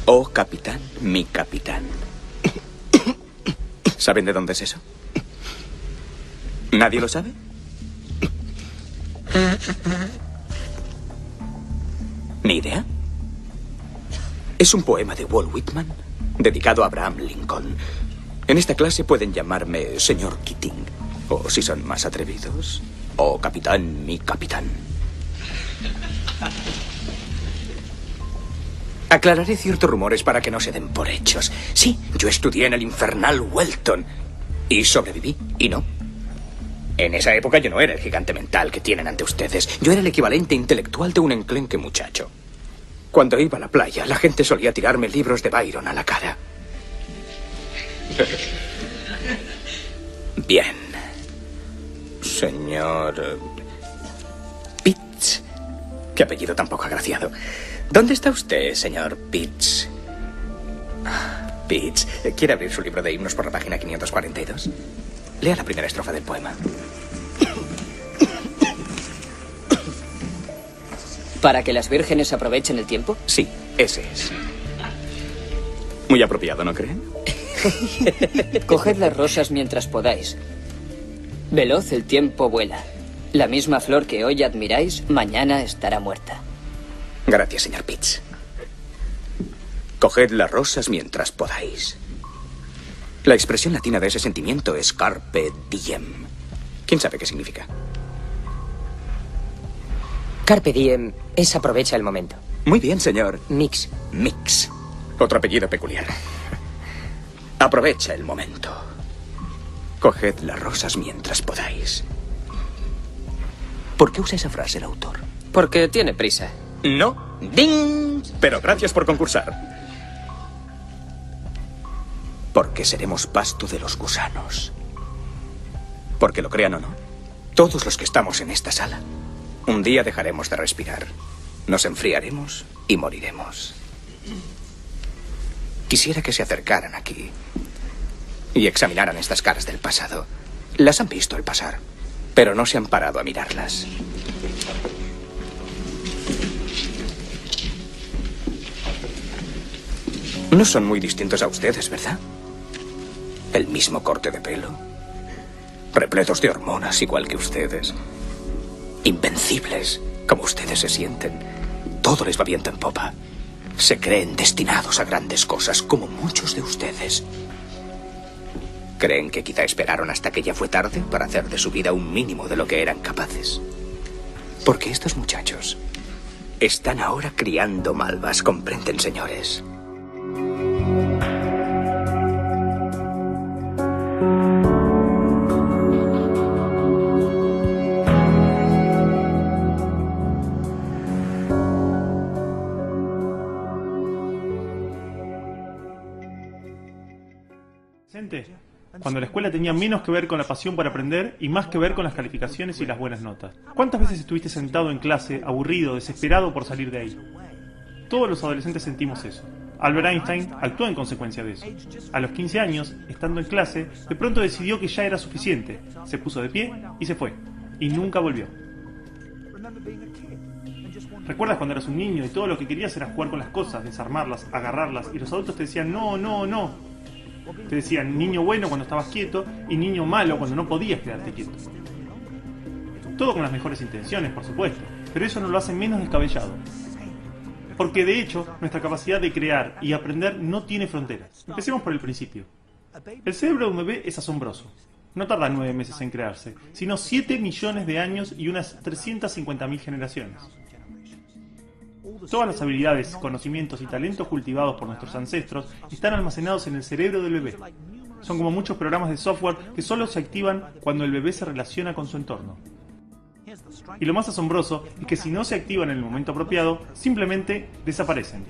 Oh, capitán, mi capitán. ¿Saben de dónde es eso? ¿Nadie lo sabe? ¿Ni idea? Es un poema de Walt Whitman dedicado a Abraham Lincoln. En esta clase pueden llamarme señor Keating. O si son más atrevidos, oh, capitán, mi capitán. Aclararé ciertos rumores para que no se den por hechos. Sí, yo estudié en el infernal Welton y sobreviví, y no. En esa época yo no era el gigante mental que tienen ante ustedes. Yo era el equivalente intelectual de un enclenque muchacho. Cuando iba a la playa, la gente solía tirarme libros de Byron a la cara. Bien. Señor Pitts. Qué apellido tan poco agraciado. ¿Dónde está usted, señor Pitts? Pitts, ¿quiere abrir su libro de himnos por la página 542? Lea la primera estrofa del poema. ¿Para que las vírgenes aprovechen el tiempo? Sí, ese es. Muy apropiado, ¿no creen? Coged las rosas mientras podáis. Veloz el tiempo vuela. La misma flor que hoy admiráis, mañana estará muerta. Gracias, señor Pitts. Coged las rosas mientras podáis. La expresión latina de ese sentimiento es carpe diem. ¿Quién sabe qué significa? Carpe diem es aprovecha el momento. Muy bien, señor. Mix. Mix. Otro apellido peculiar. Aprovecha el momento. Coged las rosas mientras podáis. ¿Por qué usa esa frase el autor? Porque tiene prisa. No. ¡Ding! Pero gracias por concursar. Porque seremos pasto de los gusanos. Porque lo crean o no, todos los que estamos en esta sala, un día dejaremos de respirar. Nos enfriaremos y moriremos. Quisiera que se acercaran aquí y examinaran estas caras del pasado. Las han visto al pasar, pero no se han parado a mirarlas. No son muy distintos a ustedes, ¿verdad? El mismo corte de pelo, repletos de hormonas igual que ustedes, invencibles como ustedes se sienten. Todo les va viento en popa. Se creen destinados a grandes cosas, como muchos de ustedes. ¿Creen que quizá esperaron hasta que ya fue tarde para hacer de su vida un mínimo de lo que eran capaces? Porque estos muchachos están ahora criando malvas, ¿comprenden, señores? Cuando la escuela tenía menos que ver con la pasión por aprender y más que ver con las calificaciones y las buenas notas. ¿Cuántas veces estuviste sentado en clase, aburrido, desesperado por salir de ahí? Todos los adolescentes sentimos eso. Albert Einstein actuó en consecuencia de eso. A los 15 años, estando en clase, de pronto decidió que ya era suficiente. Se puso de pie y se fue. Y nunca volvió. ¿Recuerdas cuando eras un niño y todo lo que querías era jugar con las cosas, desarmarlas, agarrarlas, y los adultos te decían no, no, no? Te decían niño bueno cuando estabas quieto y niño malo cuando no podías quedarte quieto. Todo con las mejores intenciones, por supuesto, pero eso no lo hace menos descabellado. Porque de hecho, nuestra capacidad de crear y aprender no tiene fronteras. Empecemos por el principio. El cerebro de un bebé es asombroso. No tarda 9 meses en crearse, sino 7 millones de años y unas 350.000 generaciones. Todas las habilidades, conocimientos y talentos cultivados por nuestros ancestros están almacenados en el cerebro del bebé. Son como muchos programas de software que solo se activan cuando el bebé se relaciona con su entorno. Y lo más asombroso es que si no se activan en el momento apropiado, simplemente desaparecen.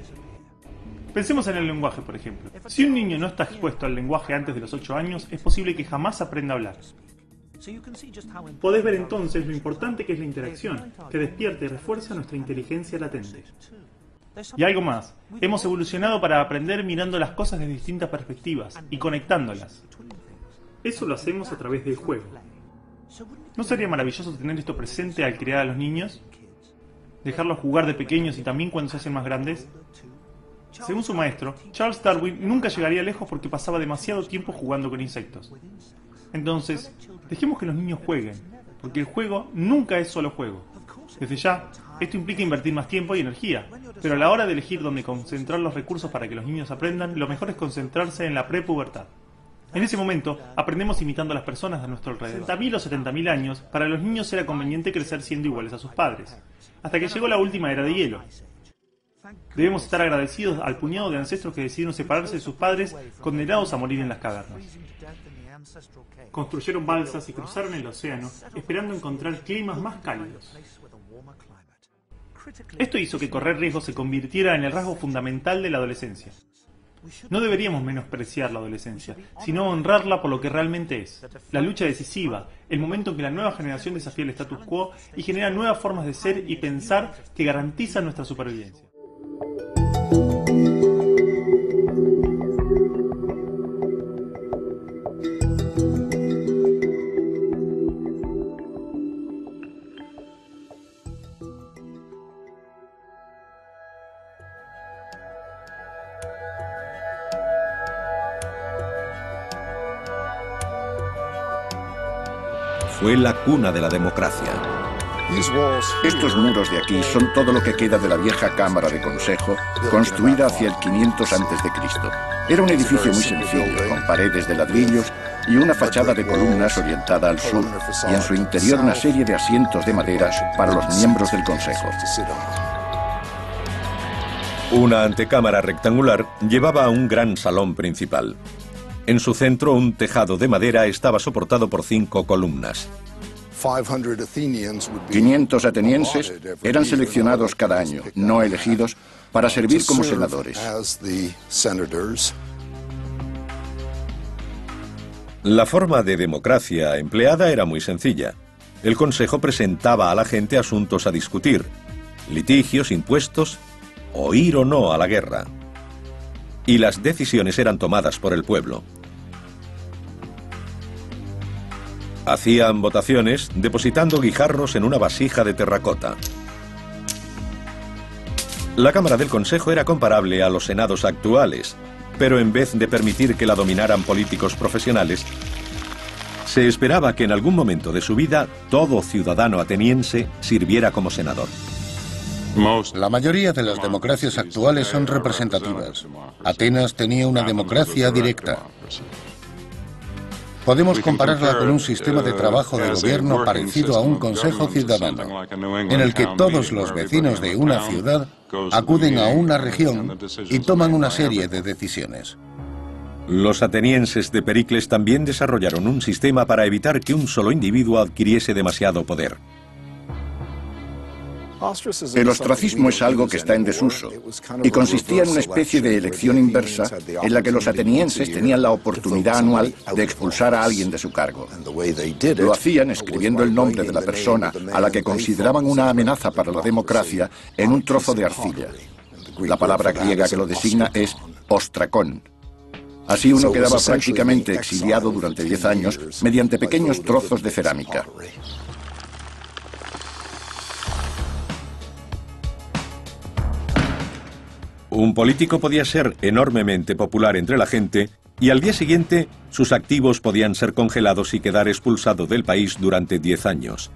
Pensemos en el lenguaje, por ejemplo. Si un niño no está expuesto al lenguaje antes de los 8 años, es posible que jamás aprenda a hablar. Podés ver entonces lo importante que es la interacción, que despierta y refuerza nuestra inteligencia latente. Y algo más, hemos evolucionado para aprender mirando las cosas desde distintas perspectivas y conectándolas. Eso lo hacemos a través del juego. ¿No sería maravilloso tener esto presente al criar a los niños? ¿Dejarlos jugar de pequeños y también cuando se hacen más grandes? Según su maestro, Charles Darwin nunca llegaría lejos porque pasaba demasiado tiempo jugando con insectos. Entonces, dejemos que los niños jueguen, porque el juego nunca es solo juego. Desde ya, esto implica invertir más tiempo y energía, pero a la hora de elegir dónde concentrar los recursos para que los niños aprendan, lo mejor es concentrarse en la prepubertad. En ese momento, aprendemos imitando a las personas de nuestro alrededor. 60.000 o 70.000 años, para los niños era conveniente crecer siendo iguales a sus padres, hasta que llegó la última era de hielo. Debemos estar agradecidos al puñado de ancestros que decidieron separarse de sus padres, condenados a morir en las cavernas. Construyeron balsas y cruzaron el océano, esperando encontrar climas más cálidos. Esto hizo que correr riesgos se convirtiera en el rasgo fundamental de la adolescencia. No deberíamos menospreciar la adolescencia, sino honrarla por lo que realmente es. La lucha decisiva, el momento en que la nueva generación desafía el status quo y genera nuevas formas de ser y pensar que garantizan nuestra supervivencia. Fue la cuna de la democracia. Estos muros de aquí son todo lo que queda de la vieja Cámara de Consejo, construida hacia el 500 a.C. Era un edificio muy sencillo, con paredes de ladrillos y una fachada de columnas orientada al sur, y en su interior una serie de asientos de madera para los miembros del Consejo. Una antecámara rectangular llevaba a un gran salón principal. En su centro, un tejado de madera estaba soportado por 5 columnas. 500 atenienses eran seleccionados cada año, no elegidos, para servir como senadores. La forma de democracia empleada era muy sencilla. El Consejo presentaba a la gente asuntos a discutir, litigios, impuestos, o ir o no a la guerra. Y las decisiones eran tomadas por el pueblo. Hacían votaciones depositando guijarros en una vasija de terracota. La Cámara del Consejo era comparable a los senados actuales, pero en vez de permitir que la dominaran políticos profesionales, se esperaba que en algún momento de su vida todo ciudadano ateniense sirviera como senador. La mayoría de las democracias actuales son representativas. Atenas tenía una democracia directa. Podemos compararla con un sistema de trabajo de gobierno parecido a un consejo ciudadano, en el que todos los vecinos de una ciudad acuden a una región y toman una serie de decisiones. Los atenienses de Pericles también desarrollaron un sistema para evitar que un solo individuo adquiriese demasiado poder. El ostracismo es algo que está en desuso y consistía en una especie de elección inversa en la que los atenienses tenían la oportunidad anual de expulsar a alguien de su cargo. Lo hacían escribiendo el nombre de la persona a la que consideraban una amenaza para la democracia en un trozo de arcilla. La palabra griega que lo designa es ostracón. Así uno quedaba prácticamente exiliado durante 10 años mediante pequeños trozos de cerámica. Un político podía ser enormemente popular entre la gente y al día siguiente sus activos podían ser congelados y quedar expulsado del país durante 10 años.